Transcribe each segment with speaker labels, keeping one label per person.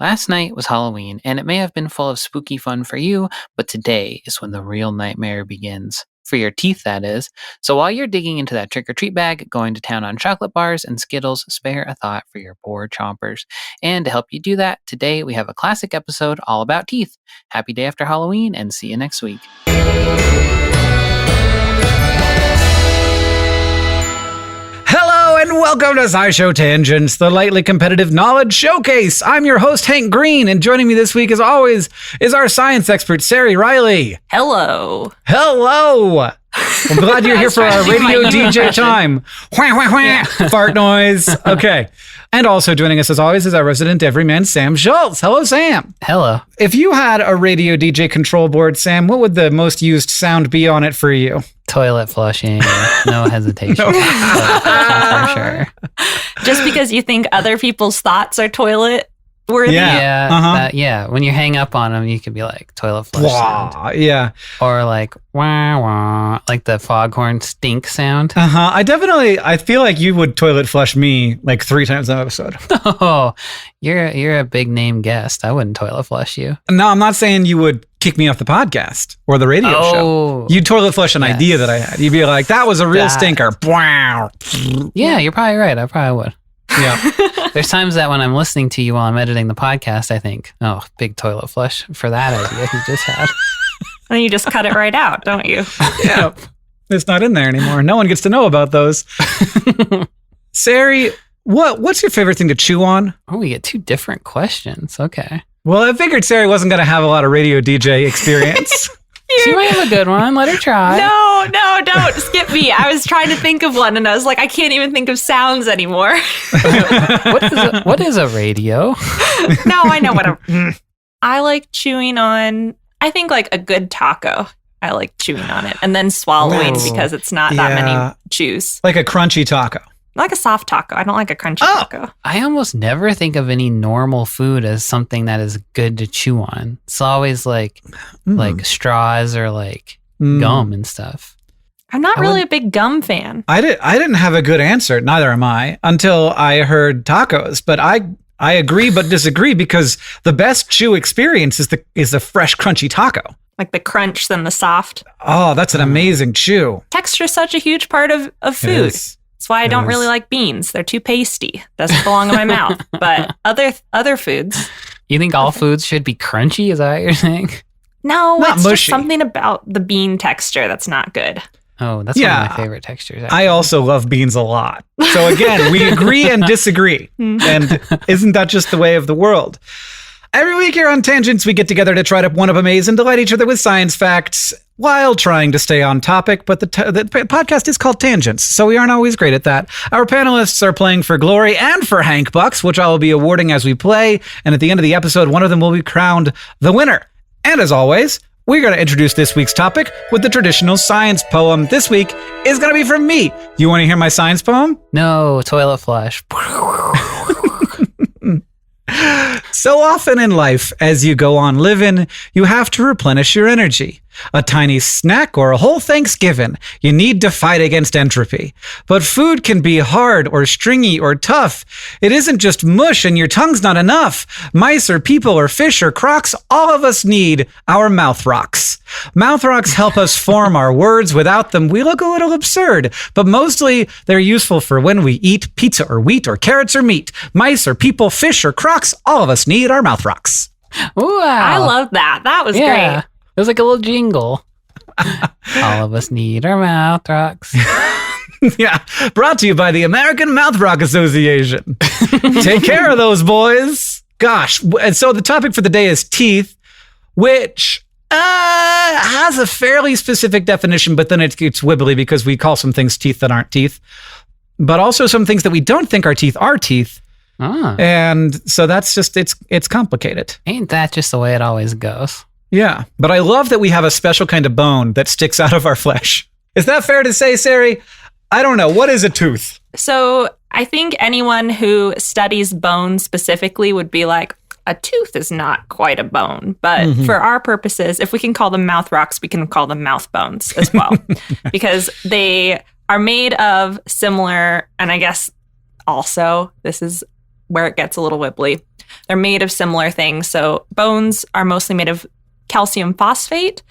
Speaker 1: Last night was Halloween, and it may have been full of spooky fun for you, but today is when the real nightmare begins. For your teeth, that is. So while you're digging into that trick-or-treat bag, going to town on chocolate bars and Skittles, spare a thought for your poor chompers. And to help you do that, today we have a classic episode all about teeth. Happy day after Halloween, and see you next week.
Speaker 2: Hello and welcome to SciShow Tangents, the lightly competitive knowledge showcase. I'm your host, Hank Green, and joining me this week, as always, is our science expert, Sari Riley.
Speaker 3: Hello.
Speaker 2: Hello. I'm glad you're here for our radio DJ time. Wah, wah, wah. Fart noise. Okay. And also joining us, as always, is our resident everyman, Sam Schultz. Hello, Sam.
Speaker 1: Hello.
Speaker 2: If you had a radio DJ control board, Sam, what would the most used sound be on it for you?
Speaker 1: Toilet flushing, no hesitation. For sure.
Speaker 3: Just because you think other people's thoughts are toilet worthy?
Speaker 1: Yeah. When you hang up on them, you could be like, toilet flush sound.
Speaker 2: Yeah.
Speaker 1: Or like, wah, wah, like the foghorn stink sound.
Speaker 2: I feel like you would toilet flush me like 3 times an episode.
Speaker 1: Oh, you're a big name guest. I wouldn't toilet flush you.
Speaker 2: No, I'm not saying you would kick me off the podcast or the radio show. You'd toilet flush an idea that I had. You'd be like, that was a real stinker.
Speaker 1: Yeah, you're probably right. I probably would.
Speaker 2: Yeah.
Speaker 1: There's times that when I'm listening to you while I'm editing the podcast, I think, oh, big toilet flush for that idea you just had.
Speaker 3: And you just cut it right out, don't you?
Speaker 2: Yeah. It's not in there anymore. No one gets to know about those. Sari, what's your favorite thing to chew on?
Speaker 1: Oh, we get 2 different questions. Okay.
Speaker 2: Well, I figured Sari wasn't going to have a lot of radio DJ experience.
Speaker 1: She might have a good one. Let her try.
Speaker 3: No, don't skip me. I was trying to think of one and I was like, I can't even think of sounds anymore.
Speaker 1: What is a radio?
Speaker 3: No, I know what I like chewing on. I think like a good taco. I like chewing on it and then swallowing because it's not that many chews.
Speaker 2: Like a crunchy taco.
Speaker 3: Like a soft taco. I don't like a crunchy taco.
Speaker 1: I almost never think of any normal food as something that is good to chew on. It's always like straws or like gum and stuff.
Speaker 3: I'm not really a big gum fan.
Speaker 2: I didn't have a good answer. Neither am I until I heard tacos. But I agree but disagree because the best chew experience is the fresh crunchy taco.
Speaker 3: Like the crunch than the soft.
Speaker 2: Oh, that's an amazing chew.
Speaker 3: Texture is such a huge part of food. That's why I don't really like beans. They're too pasty. Doesn't belong in my mouth. But other foods.
Speaker 1: You think all foods should be crunchy? Is that what you're saying?
Speaker 3: No,
Speaker 2: not
Speaker 3: it's
Speaker 2: mushy.
Speaker 3: just something about the bean texture that's not good.
Speaker 1: Oh, that's one of my favorite textures. Actually.
Speaker 2: I also love beans a lot. So again, we agree and disagree. And isn't that just the way of the world? Every week here on Tangents, we get together to try to one-up amaze and delight each other with science facts while trying to stay on topic. But the podcast is called Tangents, so we aren't always great at that. Our panelists are playing for glory and for Hank Bucks, which I will be awarding as we play. And at the end of the episode, one of them will be crowned the winner. And as always, we're going to introduce this week's topic with the traditional science poem. This week is going to be from me. You want to hear my science poem?
Speaker 1: No, toilet flush.
Speaker 2: So often in life, as you go on living, you have to replenish your energy. A tiny snack or a whole Thanksgiving, you need to fight against entropy. But food can be hard or stringy or tough. It isn't just mush and your tongue's not enough. Mice or people or fish or crocs, all of us need our mouth rocks. Mouth rocks help us form our words. Without them, we look a little absurd. But mostly, they're useful for when we eat pizza or wheat or carrots or meat. Mice or people, fish or crocs, all of us need our mouth rocks.
Speaker 1: Wow.
Speaker 3: I love that. That was great.
Speaker 1: It was like a little jingle. All of us need our mouth rocks.
Speaker 2: Yeah, brought to you by the American Mouth Rock Association. Take care of those boys. Gosh, and so the topic for the day is teeth, which has a fairly specific definition, but then it gets wibbly because we call some things teeth that aren't teeth, but also some things that we don't think are teeth are teeth. And so that's just, it's complicated.
Speaker 1: Ain't that just the way it always goes?
Speaker 2: Yeah, but I love that we have a special kind of bone that sticks out of our flesh. Is that fair to say, Sari? I don't know. What is a tooth?
Speaker 3: So I think anyone who studies bone specifically would be like, a tooth is not quite a bone. But for our purposes, if we can call them mouth rocks, we can call them mouth bones as well. Because they are made of similar, and I guess also, this is where it gets a little wibbly, They're made of similar things. So bones are mostly made of calcium phosphate,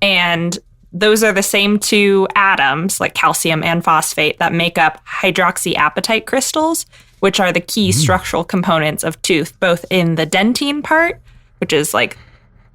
Speaker 3: and those are the same two atoms, like calcium and phosphate, that make up hydroxyapatite crystals, which are the key structural components of tooth, both in the dentine part, which is like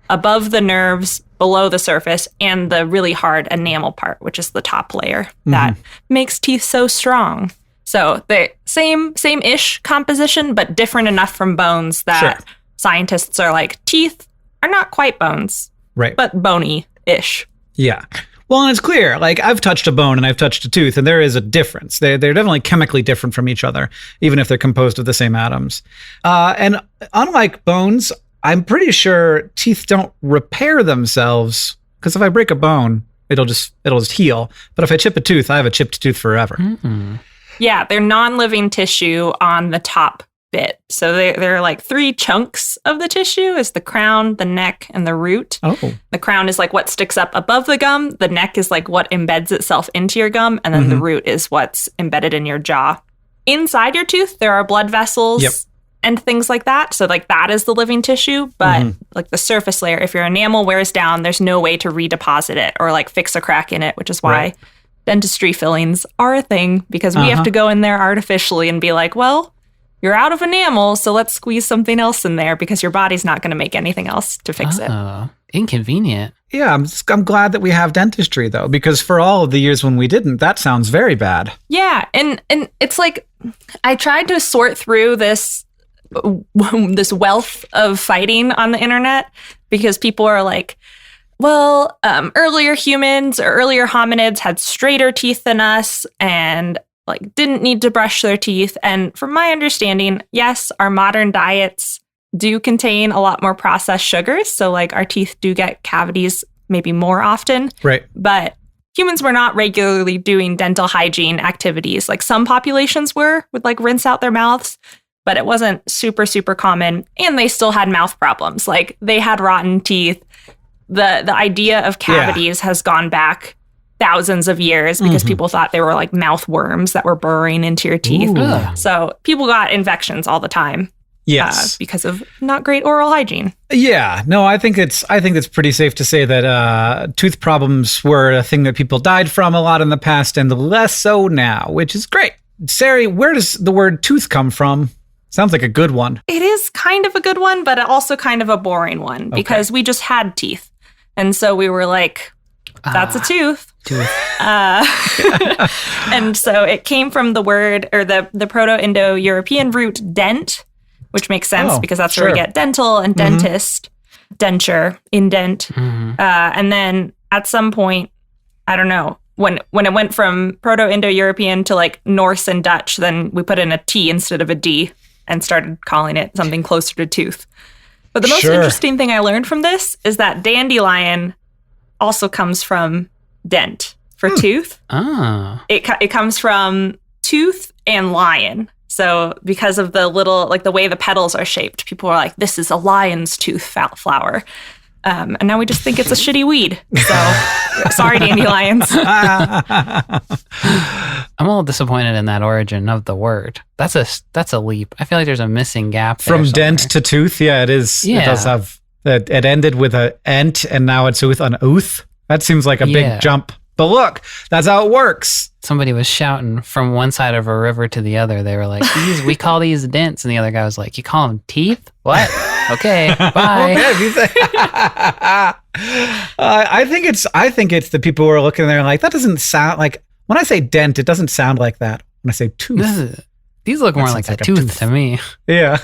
Speaker 3: above the nerves, below the surface, and the really hard enamel part, which is the top layer that makes teeth so strong. So the same-ish composition, but different enough from bones that scientists are like, teeth are not quite bones,
Speaker 2: Right.
Speaker 3: but bony-ish.
Speaker 2: Yeah. Well, and it's clear, like I've touched a bone and I've touched a tooth, and there is a difference. They're definitely chemically different from each other, even if they're composed of the same atoms. And unlike bones, I'm pretty sure teeth don't repair themselves, because if I break a bone, it'll just heal. But if I chip a tooth, I have a chipped tooth forever.
Speaker 3: Yeah, they're non-living tissue on the top bit. So they're like three chunks of the tissue is the crown, the neck, and the root.
Speaker 2: Oh.
Speaker 3: The crown is like what sticks up above the gum. The neck is like what embeds itself into your gum. And then the root is what's embedded in your jaw. Inside your tooth, there are blood vessels and things like that. So like that is the living tissue. But like the surface layer, if your enamel wears down, there's no way to redeposit it or like fix a crack in it, which is why dentistry fillings are a thing, because we have to go in there artificially and be like, well, you're out of enamel, so let's squeeze something else in there, because your body's not going to make anything else to fix it.
Speaker 1: Inconvenient.
Speaker 2: Yeah, I'm glad that we have dentistry, though, because for all of the years when we didn't, that sounds very bad.
Speaker 3: Yeah, and it's like I tried to sort through this wealth of fighting on the internet, because people are like, well, earlier humans or earlier hominids had straighter teeth than us and like didn't need to brush their teeth. And from my understanding, yes, our modern diets do contain a lot more processed sugars. So like our teeth do get cavities maybe more often.
Speaker 2: Right.
Speaker 3: But humans were not regularly doing dental hygiene activities. Like some populations would like rinse out their mouths, but it wasn't super, super common. And they still had mouth problems. Like they had rotten teeth. The idea of cavities has gone back thousands of years because people thought they were like mouth worms that were burrowing into your teeth. So people got infections all the time.
Speaker 2: Yes.
Speaker 3: Because of not great oral hygiene.
Speaker 2: Yeah. No, I think it's pretty safe to say that tooth problems were a thing that people died from a lot in the past, and less so now, which is great. Sari, where does the word tooth come from? Sounds like a good one.
Speaker 3: It is kind of a good one, but also kind of a boring one, because we just had teeth. And so we were like, that's a tooth. And so it came from the word, or the Proto-Indo-European root dent, which makes sense because that's where we get dental and dentist, denture, indent. And then at some point, I don't know, when it went from Proto-Indo-European to like Norse and Dutch, then we put in a T instead of a D and started calling it something closer to tooth. But the most interesting thing I learned from this is that dandelion also comes from dent for tooth. It comes from tooth and lion. So because of the little, like the way the petals are shaped, people are like, this is a lion's tooth flower. And now we just think it's a shitty weed. So sorry, dandelions.
Speaker 1: I'm a little disappointed in that origin of the word. That's a leap. I feel like there's a missing gap there
Speaker 2: From
Speaker 1: somewhere.
Speaker 2: dent to tooth. Yeah, it is.
Speaker 1: Yeah.
Speaker 2: It does have, it ended with a ent and now it's with an ooth. That seems like a big jump. But look, that's how it works.
Speaker 1: Somebody was shouting from one side of a river to the other. They were like, we call these dents. And the other guy was like, you call them teeth? What? Okay, bye.
Speaker 2: I think it's the people who are looking there like, that doesn't sound like, when I say dent, it doesn't sound like that. When I say tooth.
Speaker 1: These look more like a tooth to me.
Speaker 2: Yeah.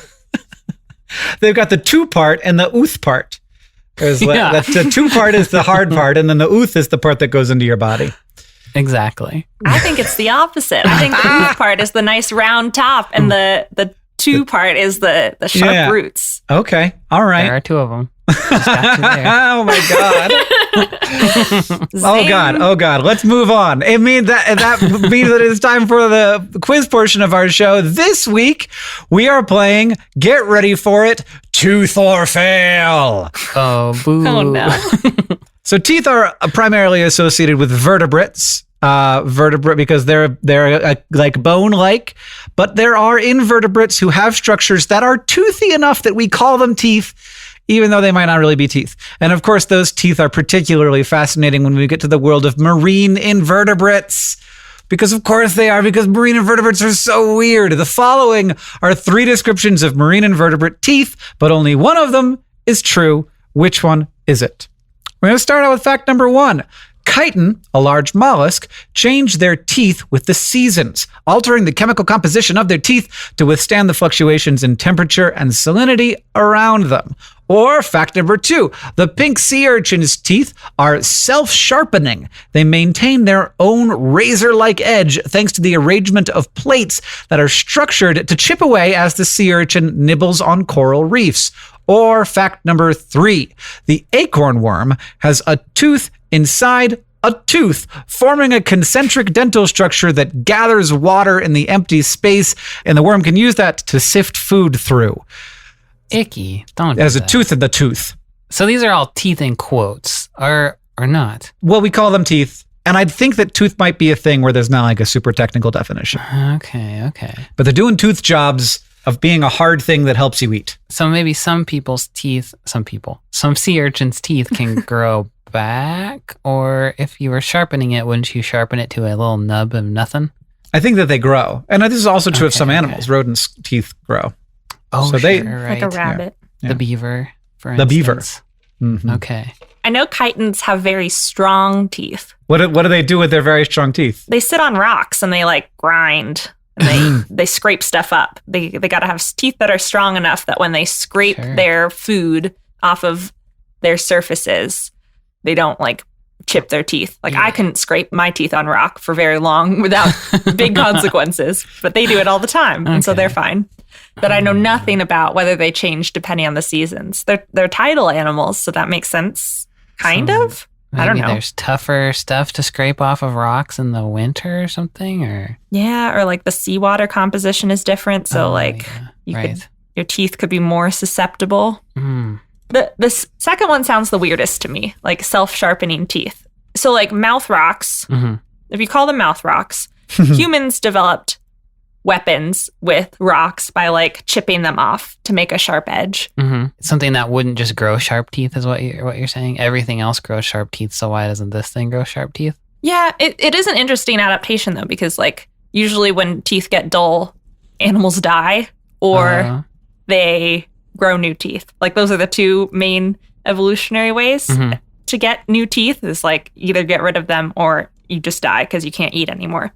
Speaker 2: They've got the two part and the ooth part. The two part is the hard part, and then the ooth is the part that goes into your body.
Speaker 1: Exactly.
Speaker 3: I think it's the opposite. I think the ooth part is the nice round top, and the two part is the sharp roots.
Speaker 2: Okay. All right.
Speaker 1: There are two of them. Just got you there.
Speaker 2: Oh my God. Oh God. Let's move on. It means that means that it's time for the quiz portion of our show. This week we are playing, get ready for it, Tooth or Fail.
Speaker 1: Oh, boo.
Speaker 3: Oh no.
Speaker 2: So teeth are primarily associated with vertebrates, vertebrate because they're like bone-like, but there are invertebrates who have structures that are toothy enough that we call them teeth, even though they might not really be teeth. And of course, those teeth are particularly fascinating when we get to the world of marine invertebrates. Because of course they are, because marine invertebrates are so weird. The following are 3 descriptions of marine invertebrate teeth, but only one of them is true. Which one is it? We're going to start out with fact number 1. Chiton, a large mollusk, change their teeth with the seasons, altering the chemical composition of their teeth to withstand the fluctuations in temperature and salinity around them. Or fact number 2, the pink sea urchin's teeth are self-sharpening. They maintain their own razor-like edge thanks to the arrangement of plates that are structured to chip away as the sea urchin nibbles on coral reefs. Or fact number 3, the acorn worm has a tooth inside a tooth, forming a concentric dental structure that gathers water in the empty space, and the worm can use that to sift food through.
Speaker 1: Icky. Don't do
Speaker 2: It has a
Speaker 1: that.
Speaker 2: tooth in the tooth.
Speaker 1: So these are all teeth in quotes, or not.
Speaker 2: Well, we call them teeth, and I'd think that tooth might be a thing where there's not like a super technical definition.
Speaker 1: Okay.
Speaker 2: But they're doing tooth jobs of being a hard thing that helps you eat.
Speaker 1: So maybe some sea urchin's teeth can grow back, or if you were sharpening it, wouldn't you sharpen it to a little nub of nothing?
Speaker 2: I think that they grow. And this is also true of some
Speaker 1: Okay,
Speaker 2: animals. Rodents' teeth grow.
Speaker 1: Oh,
Speaker 2: So
Speaker 1: sure,
Speaker 2: they-
Speaker 1: right.
Speaker 3: Like a rabbit.
Speaker 2: Yeah.
Speaker 1: The beaver, for
Speaker 2: The beaver.
Speaker 1: instance.
Speaker 2: Mhm.
Speaker 1: Okay.
Speaker 3: I know chitons have very strong teeth.
Speaker 2: What do they do with their very strong teeth?
Speaker 3: They sit on rocks and they like grind and they scrape stuff up. They got to have teeth that are strong enough that when they scrape
Speaker 1: Sure.
Speaker 3: their food off of their surfaces, they don't like chip their teeth. Like
Speaker 1: Yeah.
Speaker 3: I couldn't scrape my teeth on rock for very long without big consequences, but they do it all the time. And so
Speaker 1: Okay.
Speaker 3: they're fine. But I know nothing about whether they change depending on the seasons. They're tidal animals, so that makes sense. Kind
Speaker 1: So
Speaker 3: of. I don't
Speaker 1: Maybe
Speaker 3: know.
Speaker 1: there's tougher stuff to scrape off of rocks in the winter or something, or
Speaker 3: Yeah, or like the seawater composition is different. So
Speaker 1: Oh,
Speaker 3: like
Speaker 1: yeah.
Speaker 3: you
Speaker 1: right.
Speaker 3: could, your teeth could be more susceptible.
Speaker 1: Mm.
Speaker 3: The second one sounds the weirdest to me, like self-sharpening teeth. So like mouth rocks,
Speaker 1: hmm
Speaker 3: if you call them mouth rocks, humans developed weapons with rocks by like chipping them off to make a sharp edge.
Speaker 1: hmm Something that wouldn't just grow sharp teeth is what you're saying. Everything else grows sharp teeth, so why doesn't this thing grow sharp teeth?
Speaker 3: Yeah, it is an interesting adaptation though, because like usually when teeth get dull, animals die or
Speaker 1: Uh,
Speaker 3: they grow new teeth. Like those are the two main evolutionary ways
Speaker 1: Mhm.
Speaker 3: to get new teeth is like either get rid of them or you just die because you can't eat anymore.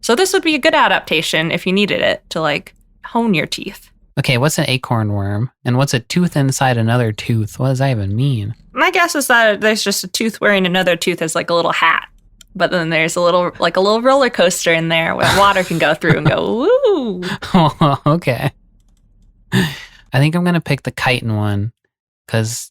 Speaker 3: So this would be a good adaptation if you needed it to like hone your teeth.
Speaker 1: okay, what's an acorn worm, and what's a tooth inside another tooth? What does that even mean?
Speaker 3: My guess is that there's just a tooth wearing another tooth as like a little hat. But then there's a little roller coaster in there where water can go through and go, woo.
Speaker 1: Okay. I think I'm gonna pick the chitin one because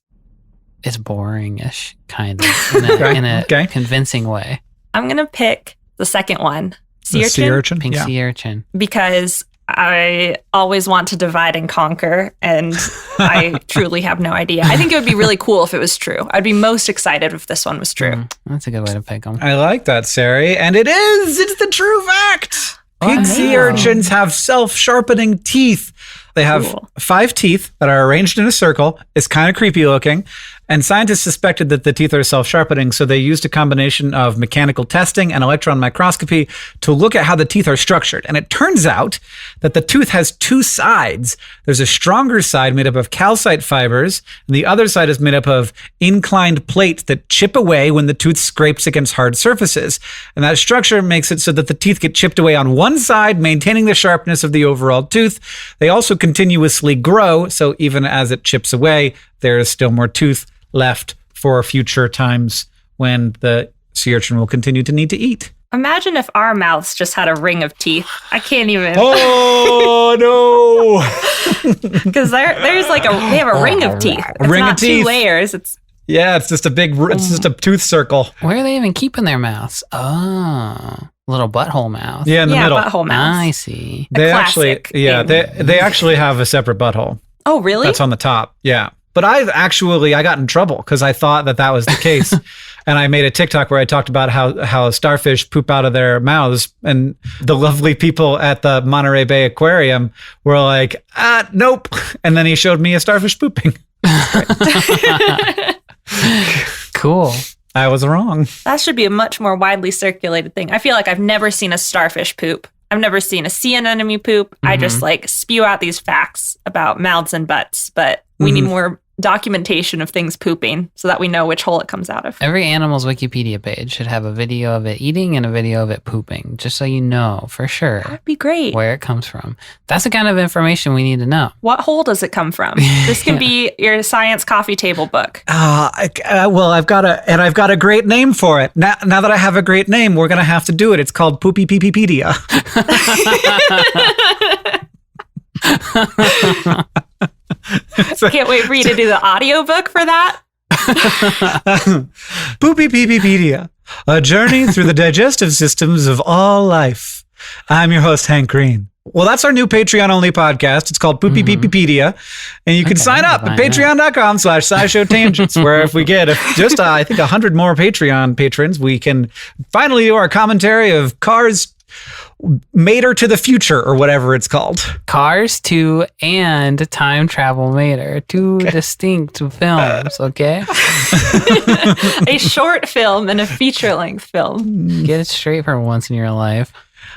Speaker 1: it's boring-ish, kind of, in a
Speaker 2: Okay.
Speaker 1: convincing way.
Speaker 3: I'm going to pick the second one,
Speaker 2: The sea urchin?
Speaker 1: Pink
Speaker 2: Yeah.
Speaker 1: sea urchin.
Speaker 3: because I always want to divide and conquer, and I truly have no idea. I think it would be really cool if it was true. I'd be most excited if this one was true.
Speaker 1: That's a good way to pick them.
Speaker 2: I like that, Sari. And it is! It's the true fact! Pink sea
Speaker 3: Wow.
Speaker 2: urchins have self-sharpening teeth. They have
Speaker 3: Cool.
Speaker 2: 5 teeth that are arranged in a circle. It's kind of creepy looking. And scientists suspected that the teeth are self-sharpening, so they used a combination of mechanical testing and electron microscopy to look at how the teeth are structured. And it turns out that the tooth has 2 sides. There's a stronger side made up of calcite fibers, and the other side is made up of inclined plates that chip away when the tooth scrapes against hard surfaces. And that structure makes it so that the teeth get chipped away on one side, maintaining the sharpness of the overall tooth. They also continuously grow, so even as it chips away, there is still more tooth left for future times when the sea urchin will continue to need to eat.
Speaker 3: Imagine if our mouths just had a ring of teeth. I can't even,
Speaker 2: Oh no!
Speaker 3: because there's like they have a ring of teeth. It's
Speaker 2: ring of
Speaker 3: not
Speaker 2: teeth.
Speaker 3: 2 layers. It's
Speaker 2: Yeah, it's just a tooth circle.
Speaker 1: Where are they even keeping their mouths? Oh, little butthole mouth.
Speaker 2: Yeah, in the middle.
Speaker 3: butthole mouths.
Speaker 1: I see.
Speaker 2: They
Speaker 3: classic
Speaker 2: actually,
Speaker 3: thing.
Speaker 2: they actually have a separate butthole.
Speaker 3: Oh, really?
Speaker 2: That's on the top. Yeah. But I got in trouble because I thought that was the case. And I made a TikTok where I talked about how starfish poop out of their mouths. And the lovely people at the Monterey Bay Aquarium were like, nope. And then he showed me a starfish pooping.
Speaker 1: Cool.
Speaker 2: I was wrong.
Speaker 3: That should be a much more widely circulated thing. I feel like I've never seen a starfish poop. I've never seen a sea anemone poop. I just like spew out these facts about mouths and butts, but we need more documentation of things pooping so that we know which hole it comes out of.
Speaker 1: Every animal's Wikipedia page should have a video of it eating and a video of it pooping, just so you know for sure.
Speaker 3: That'd be great.
Speaker 1: Where it comes from. That's the kind of information we need to know.
Speaker 3: What hole does it come from? This can be your science coffee table book.
Speaker 2: Well, I've got a great name for it. Now that I have a great name, we're gonna have to do it. It's called Poopy Peepeepedia.
Speaker 3: Can't wait for you to do the audiobook for that.
Speaker 2: Poopy Peepeepedia, a journey through the digestive systems of all life. I'm your host, Hank Green. Well, that's our new Patreon-only podcast. It's called Poopy Peepeepedia. And you can sign up at patreon.com/SciShow Tangents, where if we get I think 100 more Patreon patrons, we can finally do our commentary of Cars Mater to the Future, or whatever it's called.
Speaker 1: Cars 2 and Time Travel Mater. Two distinct films, okay?
Speaker 3: A short film and a feature-length film.
Speaker 1: Get it straight for once in your life.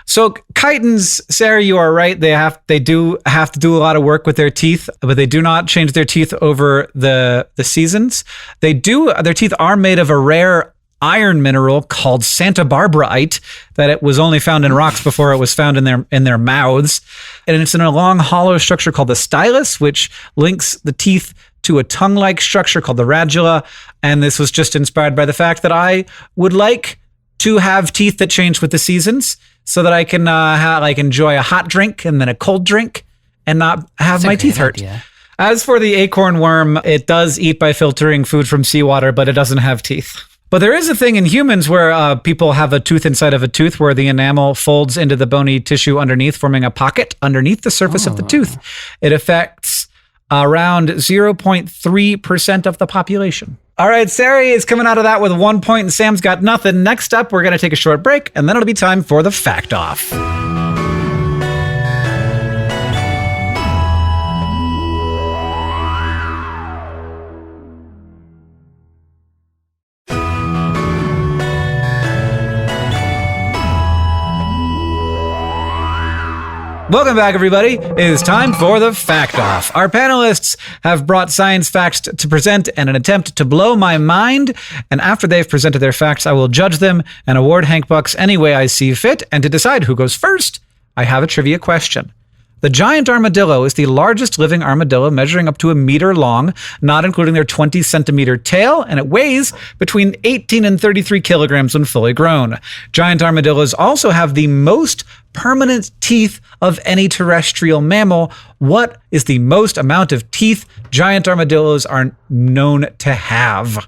Speaker 2: So chitons, Sarah, you are right. They do have to do a lot of work with their teeth, but they do not change their teeth over the seasons. Their teeth are made of a rare iron mineral called Santa Barbaraite that it was only found in rocks before it was found in their mouths. And it's in a long hollow structure called the stylus, which links the teeth to a tongue-like structure called the radula. And this was just inspired by the fact that I would like to have teeth that change with the seasons so that I can enjoy a hot drink and then a cold drink and not have my teeth hurt.
Speaker 1: Idea.
Speaker 2: As for the acorn worm, it does eat by filtering food from seawater, but it doesn't have teeth. But there is a thing in humans where people have a tooth inside of a tooth where the enamel folds into the bony tissue underneath, forming a pocket underneath the surface of the tooth. It affects around 0.3% of the population. All right, Sari is coming out of that with 1 point and Sam's got nothing. Next up, we're going to take a short break and then it'll be time for the Fact Off. Welcome back, everybody. It is time for the Fact Off. Our panelists have brought science facts to present in an attempt to blow my mind. And after they've presented their facts, I will judge them and award Hank Bucks any way I see fit. And to decide who goes first, I have a trivia question. The giant armadillo is the largest living armadillo, measuring up to 1 meter long, not including their 20-centimeter tail, and it weighs between 18 and 33 kilograms when fully grown. Giant armadillos also have the most permanent teeth of any terrestrial mammal. What is the most amount of teeth giant armadillos are known to have?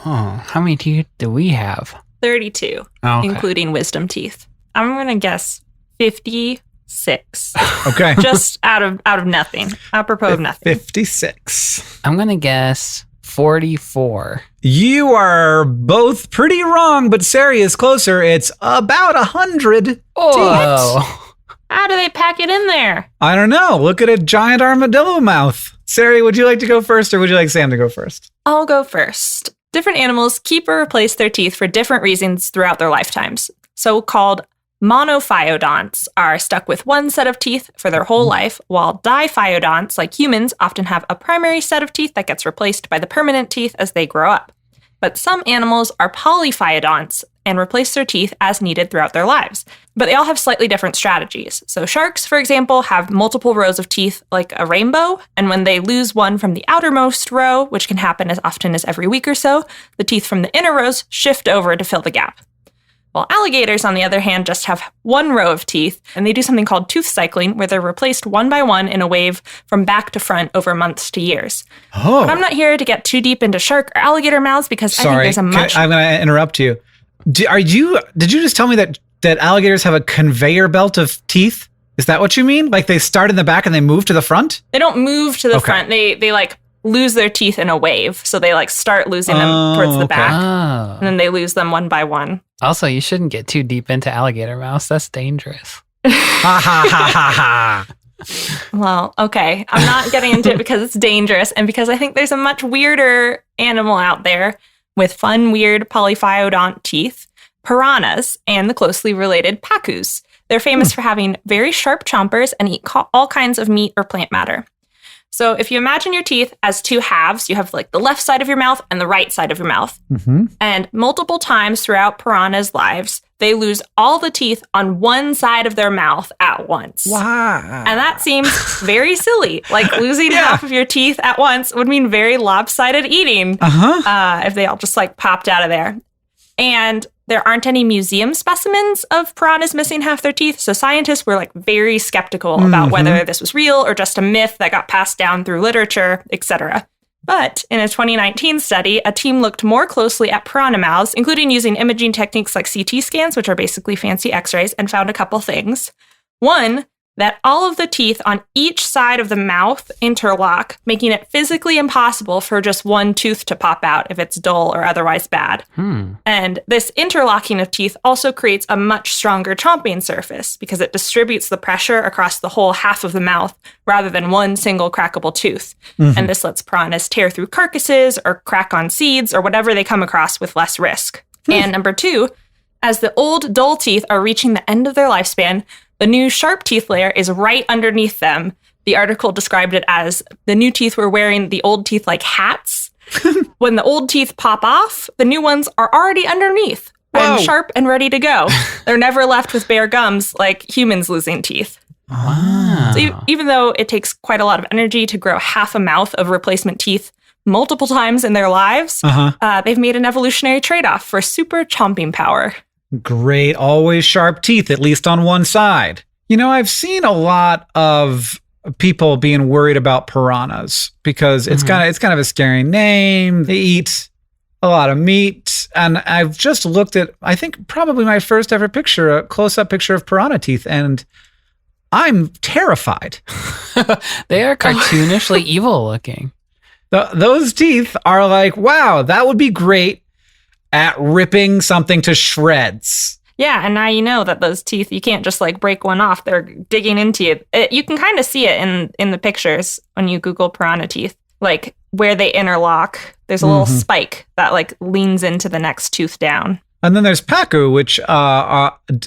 Speaker 1: Oh, how many teeth do we have?
Speaker 3: 32, including wisdom teeth. I'm going to guess 56.
Speaker 2: Okay.
Speaker 3: Just out of nothing. Apropos of nothing.
Speaker 2: 56.
Speaker 1: I'm going to guess 44.
Speaker 2: You are both pretty wrong, but Sari is closer. It's about 100.
Speaker 1: Oh.
Speaker 3: How do they pack it in there?
Speaker 2: I don't know. Look at a giant armadillo mouth. Sari, would you like to go first or would you like Sam to go first?
Speaker 3: I'll go first. Different animals keep or replace their teeth for different reasons throughout their lifetimes. So-called monophyodonts are stuck with one set of teeth for their whole life, while diphyodonts, like humans, often have a primary set of teeth that gets replaced by the permanent teeth as they grow up. But some animals are polyphyodonts and replace their teeth as needed throughout their lives. But they all have slightly different strategies. So sharks, for example, have multiple rows of teeth like a rainbow, and when they lose one from the outermost row, which can happen as often as every week or so, the teeth from the inner rows shift over to fill the gap. While alligators, on the other hand, just have one row of teeth, and they do something called tooth cycling, where they're replaced one by one in a wave from back to front over months to years.
Speaker 2: Oh.
Speaker 3: But I'm not here to get too deep into shark or alligator mouths because I think there's a much...
Speaker 2: I'm going to interrupt you. Did you just tell me that alligators have a conveyor belt of teeth? Is that what you mean? Like they start in the back and they move to the front?
Speaker 3: They don't move to the front. They like lose their teeth in a wave. So they like start losing them towards the back, and then they lose them one by one.
Speaker 1: Also, you shouldn't get too deep into alligator mouse. That's dangerous.
Speaker 2: Ha ha ha ha ha.
Speaker 3: Well, okay. I'm not getting into it because it's dangerous and because I think there's a much weirder animal out there with fun, weird polyphyodont teeth, piranhas, and the closely related pacus. They're famous for having very sharp chompers and eat all kinds of meat or plant matter. So if you imagine your teeth as two halves, you have like the left side of your mouth and the right side of your mouth.
Speaker 2: Mm-hmm.
Speaker 3: And multiple times throughout piranhas' lives, they lose all the teeth on one side of their mouth at once.
Speaker 2: Wow.
Speaker 3: And that seems very silly. Like losing half of your teeth at once would mean very lopsided eating if they all just like popped out of there. And there aren't any museum specimens of piranhas missing half their teeth, so scientists were like very skeptical about whether this was real or just a myth that got passed down through literature, etc. But in a 2019 study, a team looked more closely at piranha mouths, including using imaging techniques like CT scans, which are basically fancy x-rays, and found a couple things. One, that all of the teeth on each side of the mouth interlock, making it physically impossible for just one tooth to pop out if it's dull or otherwise bad. And this interlocking of teeth also creates a much stronger chomping surface because it distributes the pressure across the whole half of the mouth rather than one single crackable tooth. And this lets piranhas tear through carcasses or crack on seeds or whatever they come across with less risk. And number two, as the old dull teeth are reaching the end of their lifespan, the new sharp teeth layer is right underneath them. The article described it as the new teeth were wearing the old teeth like hats. When the old teeth pop off, the new ones are already underneath and sharp and ready to go. They're never left with bare gums like humans losing teeth.
Speaker 1: Wow.
Speaker 3: So even though it takes quite a lot of energy to grow half a mouth of replacement teeth multiple times in their lives, they've made an evolutionary trade-off for super chomping power.
Speaker 2: Great. Always sharp teeth, at least on one side. You know, I've seen a lot of people being worried about piranhas because it's kind of a scary name. They eat a lot of meat. And I've just looked at, I think probably my first ever picture, a close-up picture of piranha teeth, and I'm terrified.
Speaker 1: They are cartoonishly evil looking.
Speaker 2: Those teeth are like, wow, that would be great at ripping something to shreds.
Speaker 3: Yeah, and now you know that those teeth, you can't just like break one off. They're digging into you. You can kind of see it in the pictures when you Google piranha teeth. Like where they interlock, there's a little spike that like leans into the next tooth down.
Speaker 2: And then there's pacu, which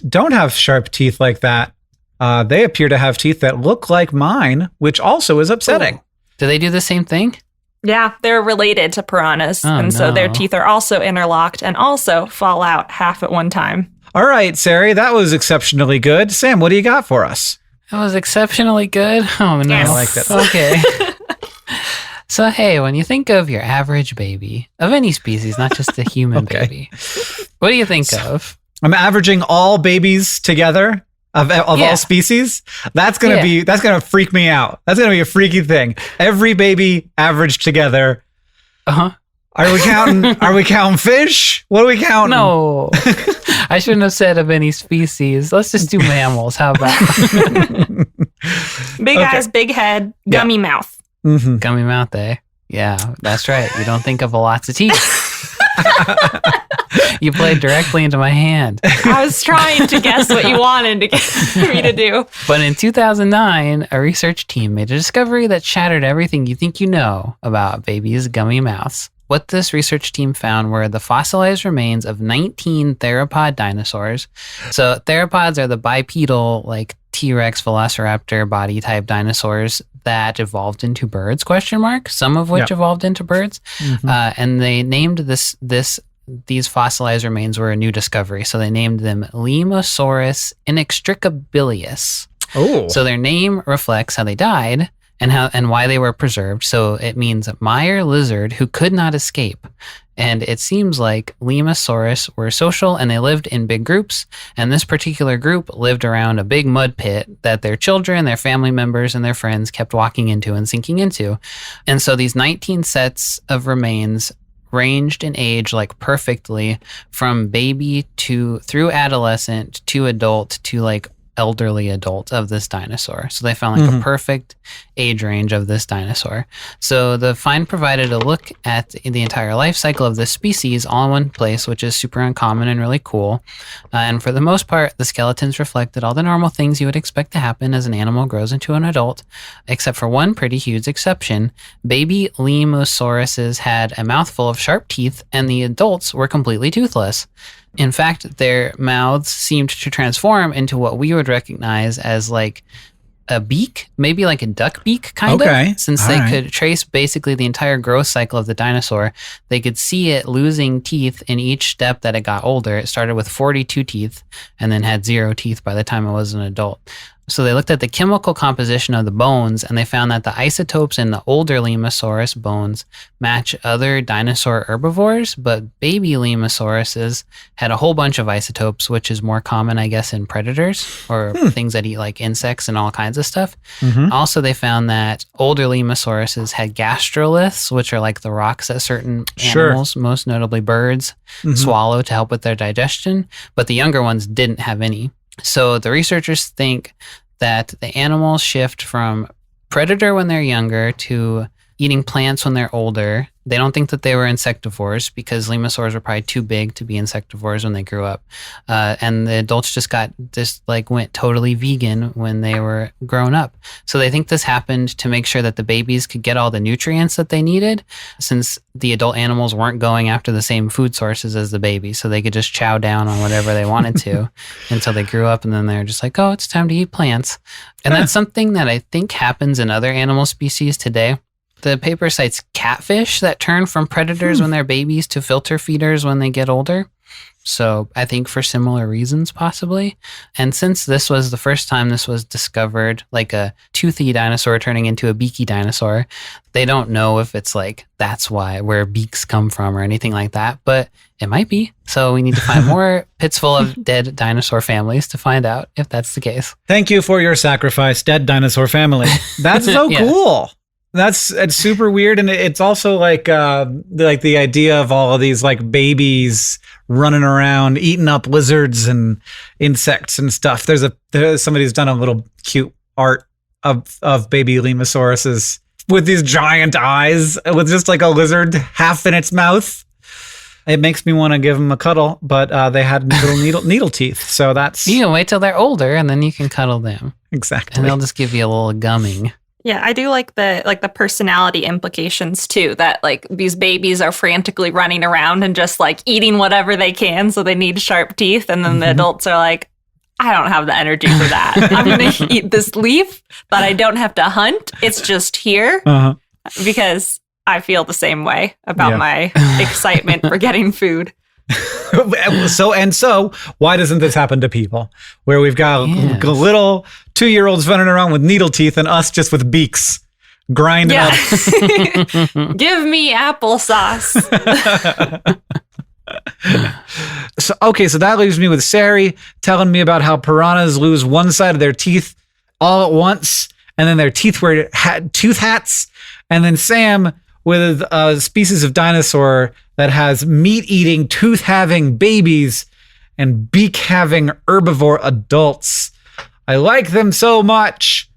Speaker 2: don't have sharp teeth like that. They appear to have teeth that look like mine, which also is upsetting.
Speaker 1: Ooh. Do they do the same thing?
Speaker 3: Yeah, they're related to piranhas, so their teeth are also interlocked and also fall out half at one time.
Speaker 2: All right, Sari, that was exceptionally good. Sam, what do you got for us?
Speaker 1: That was exceptionally good. Oh, no.
Speaker 3: Yes.
Speaker 2: I liked it.
Speaker 1: Okay. So, hey, when you think of your average baby, of any species, not just a human baby, what do you think of?
Speaker 2: I'm averaging all babies together. Of all species, that's gonna freak me out. That's gonna be a freaky thing. Every baby averaged together. Are we counting fish? What are we counting?
Speaker 1: No, I shouldn't have said of any species. Let's just do mammals. How about
Speaker 3: big eyes, big head, gummy mouth.
Speaker 1: Gummy mouth? Yeah, that's right. You don't think of lots of teeth. You played directly into my hand.
Speaker 3: I was trying to guess what you wanted to get me to do.
Speaker 1: But in 2009, a research team made a discovery that shattered everything you think you know about babies' gummy mouths. What this research team found were the fossilized remains of 19 theropod dinosaurs. So theropods are the bipedal, like T-Rex, Velociraptor body type dinosaurs that evolved into birds, ? Some of which evolved into birds. And they named these fossilized remains were a new discovery. So they named them Lemursaurus inextricabilis.
Speaker 2: Oh.
Speaker 1: So their name reflects how they died and why they were preserved. So it means mire lizard who could not escape. And it seems like Lemursaurus were social and they lived in big groups. And this particular group lived around a big mud pit that their children, their family members, and their friends kept walking into and sinking into. And so these 19 sets of remains ranged in age like perfectly from baby to through adolescent to adult to like elderly adult of this dinosaur. So they found like a perfect age range of this dinosaur. So the find provided a look at the entire life cycle of this species all in one place, which is super uncommon and really cool. And for the most part, the skeletons reflected all the normal things you would expect to happen as an animal grows into an adult, except for one pretty huge exception. Baby lemosauruses had a mouthful of sharp teeth, and the adults were completely toothless. In fact, their mouths seemed to transform into what we would recognize as like a beak, maybe like a duck beak kind of, since they could trace basically the entire growth cycle of the dinosaur. They could see it losing teeth in each step that it got older. It started with 42 teeth and then had 0 teeth by the time it was an adult. So they looked at the chemical composition of the bones, and they found that the isotopes in the older Lemosaurus bones match other dinosaur herbivores, but baby Lemosauruses had a whole bunch of isotopes, which is more common, I guess, in predators or things that eat like insects and all kinds of stuff. Also, they found that older Lemosauruses had gastroliths, which are like the rocks that certain animals, most notably birds, swallow to help with their digestion, but the younger ones didn't have any. So the researchers think that the animals shift from predator when they're younger to eating plants when they're older. They don't think that they were insectivores because lemosaurs were probably too big to be insectivores when they grew up. And the adults went totally vegan when they were grown up. So they think this happened to make sure that the babies could get all the nutrients that they needed, since the adult animals weren't going after the same food sources as the babies. So they could just chow down on whatever they wanted to until they grew up. And then they're just like, oh, it's time to eat plants. And that's something that I think happens in other animal species today. The paper cites catfish that turn from predators when they're babies to filter feeders when they get older. So I think for similar reasons, possibly. And since this was the first time this was discovered, like a toothy dinosaur turning into a beaky dinosaur, they don't know if it's like that's where beaks come from or anything like that, but it might be. So we need to find more pits full of dead dinosaur families to find out if that's the case.
Speaker 2: Thank you for your sacrifice, dead dinosaur family. That's so cool. It's super weird, and it's also like the idea of all of these like babies running around eating up lizards and insects and stuff. There's somebody who's done a little cute art of baby Lemosauruses with these giant eyes with just like a lizard half in its mouth. It makes me want to give them a cuddle, but they had little needle teeth, so that's
Speaker 1: you can wait till they're older and then you can cuddle them.
Speaker 2: Exactly,
Speaker 1: and they'll just give you a little gumming.
Speaker 3: Yeah, I do like the personality implications too, that like these babies are frantically running around and just like eating whatever they can, so they need sharp teeth, and then the adults are like, I don't have the energy for that. I'm going to eat this leaf that I don't have to hunt. It's just here because I feel the same way about my excitement for getting food.
Speaker 2: So why doesn't this happen to people, where we've got little 2-year-olds running around with needle teeth and us just with beaks grinding up?
Speaker 3: Give me applesauce.
Speaker 2: So that leaves me with Sari telling me about how piranhas lose one side of their teeth all at once, and then their teeth wear tooth hats, and then Sam with a species of dinosaur that has meat-eating, tooth-having babies and beak-having herbivore adults. I like them so much.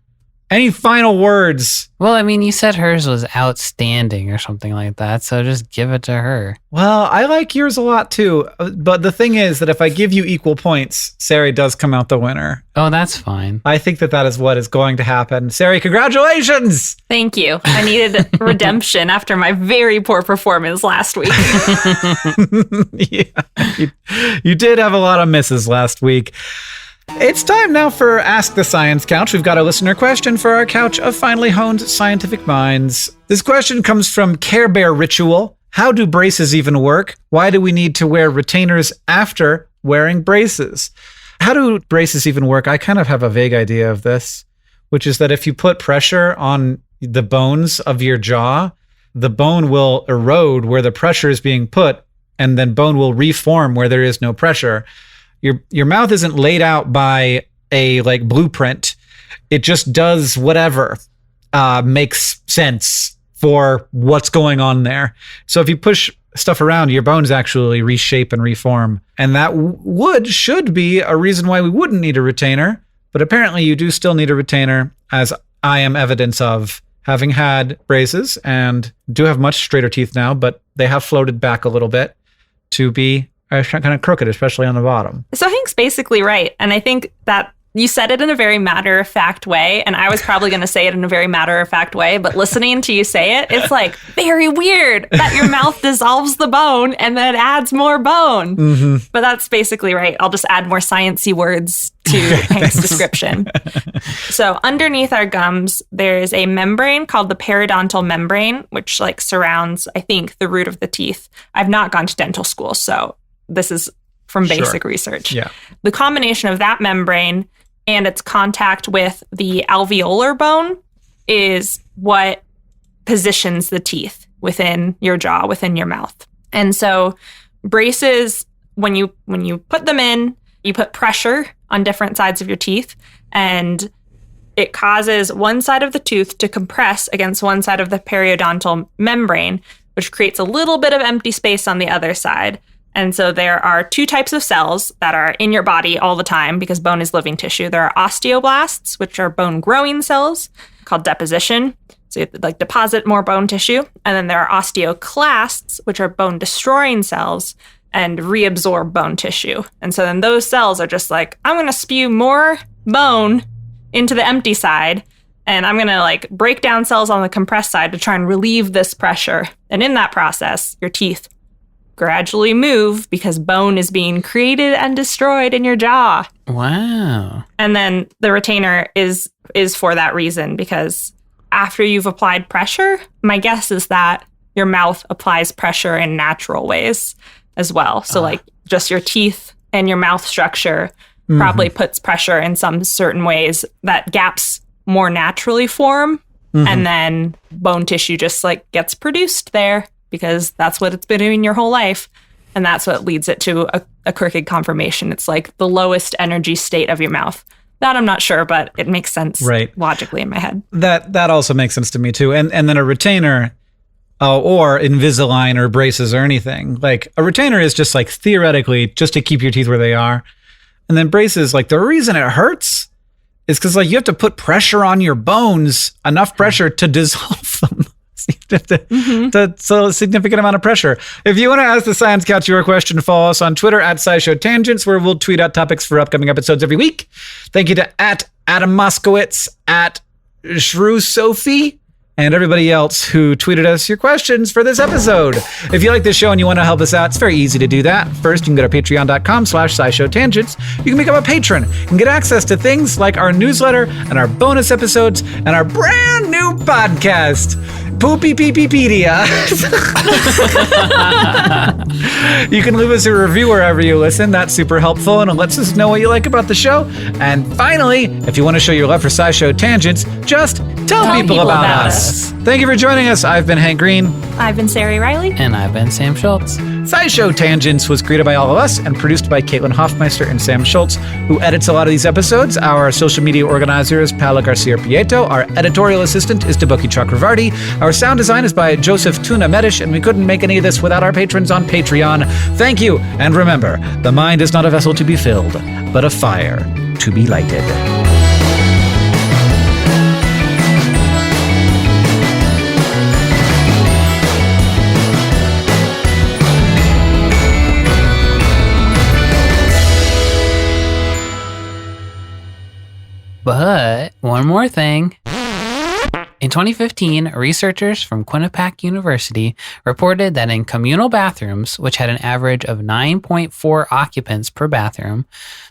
Speaker 2: Any final words?
Speaker 1: Well, I mean, you said hers was outstanding or something like that, so just give it to her.
Speaker 2: Well, I like yours a lot too, but the thing is that if I give you equal points, Sari does come out the winner.
Speaker 1: Oh, that's fine.
Speaker 2: I think that is what is going to happen. Sari, congratulations!
Speaker 3: Thank you. I needed redemption after my very poor performance last week.
Speaker 2: You did have a lot of misses last week. It's time now for Ask the Science Couch. We've got a listener question for our couch of finely honed scientific minds. This question comes from Care Bear Ritual. How do braces even work? Why do we need to wear retainers after wearing braces? How do braces even work? I kind of have a vague idea of this, which is that if you put pressure on the bones of your jaw, the bone will erode where the pressure is being put, and then bone will reform where there is no pressure. Your mouth isn't laid out by a like blueprint. It just does whatever makes sense for what's going on there. So if you push stuff around, your bones actually reshape and reform. And that should be a reason why we wouldn't need a retainer. But apparently you do still need a retainer, as I am evidence of, having had braces and do have much straighter teeth now, but they have floated back a little bit to be kind of crooked, especially on the bottom.
Speaker 3: So Hank's basically right. And I think that you said it in a very matter-of-fact way, and I was probably going to say it in a very matter-of-fact way, but listening to you say it, it's like very weird that your mouth dissolves the bone and then adds more bone. Mm-hmm. But that's basically right. I'll just add more sciencey words to Hank's description. So underneath our gums, there's a membrane called the periodontal membrane, which like surrounds, I think, the root of the teeth. I've not gone to dental school, so this is from basic research.
Speaker 2: Yeah.
Speaker 3: The combination of that membrane and its contact with the alveolar bone is what positions the teeth within your jaw, within your mouth. And so braces, when you put them in, you put pressure on different sides of your teeth, and it causes one side of the tooth to compress against one side of the periodontal membrane, which creates a little bit of empty space on the other side. And so there are two types of cells that are in your body all the time because bone is living tissue. There are osteoblasts, which are bone growing cells called deposition. So you have to like deposit more bone tissue. And then there are osteoclasts, which are bone destroying cells and reabsorb bone tissue. And so then those cells are just like, I'm going to spew more bone into the empty side. And I'm going to like break down cells on the compressed side to try and relieve this pressure. And in that process, your teeth gradually move because bone is being created and destroyed in your jaw.
Speaker 1: Wow.
Speaker 3: And then the retainer is for that reason, because after you've applied pressure, my guess is that your mouth applies pressure in natural ways as well. So like just your teeth and your mouth structure probably puts pressure in some certain ways that gaps more naturally form. And then bone tissue just like gets produced there, because that's what it's been doing your whole life. And that's what leads it to a crooked conformation. It's like the lowest energy state of your mouth. That I'm not sure, but it makes sense logically in my head.
Speaker 2: That also makes sense to me too. And then a retainer or Invisalign or braces or anything. Like a retainer is just like theoretically just to keep your teeth where they are. And then braces, like the reason it hurts is because like you have to put pressure on your bones, enough pressure to dissolve them. That's a significant amount of pressure. If you want to ask the Science Couch your question, follow us on Twitter at SciShow Tangents, where we'll tweet out topics for upcoming episodes every week. Thank you to at Adam Moskowitz, at Shrew Sophie, and everybody else who tweeted us your questions for this episode. If you like this show and you want to help us out, it's very easy to do that. First, you can go to patreon.com/SciShow Tangents. You can become a patron and get access to things like our newsletter and our bonus episodes and our brand new podcast, Poopy-Pee-Pee-pedia. You can leave us a review wherever you listen. That's super helpful, and it lets us know what you like about the show. And finally, if you want to show your love for SciShow Tangents, just tell people about us. Thank you for joining us. I've been Hank Green.
Speaker 3: I've been Sari Riley.
Speaker 1: And I've been Sam Schultz.
Speaker 2: SciShow Tangents was created by all of us and produced by Caitlin Hoffmeister and Sam Schultz, who edits a lot of these episodes. Our social media organizer is Paola Garcia Prieto. Our editorial assistant is Deboki Chakravarti. Our sound design is by Joseph Tuna Medish, and we couldn't make any of this without our patrons on Patreon. Thank you, and remember, the mind is not a vessel to be filled, but a fire to be lighted.
Speaker 1: But one more thing. In 2015, researchers from Quinnipiac University reported that in communal bathrooms, which had an average of 9.4 occupants per bathroom,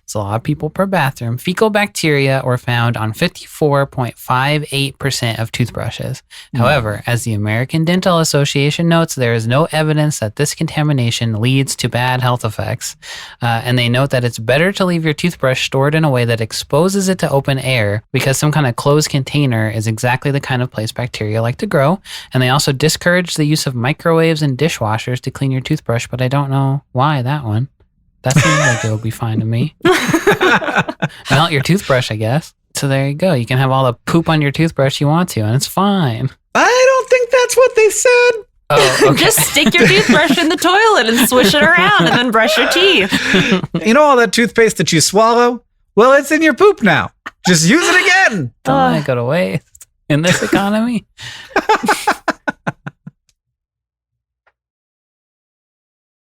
Speaker 1: it's a lot of people per bathroom, fecal bacteria were found on 54.58% of toothbrushes. However, as the American Dental Association notes, there is no evidence that this contamination leads to bad health effects. And they note that it's better to leave your toothbrush stored in a way that exposes it to open air, because some kind of closed container is exactly the kind of place bacteria like to grow. And they also discourage the use of microwaves and dishwashers to clean your toothbrush, but I don't know why that one. That seems like it would be fine to me. Melt your toothbrush, I guess. So there you go. You can have all the poop on your toothbrush you want to, and it's fine.
Speaker 2: I don't think that's what they said.
Speaker 1: Oh, okay.
Speaker 3: Just stick your toothbrush in the toilet and swish it around and then brush your teeth.
Speaker 2: You know all that toothpaste that you swallow? Well, it's in your poop now. Just use it again.
Speaker 1: Don't let it go to waste in this economy.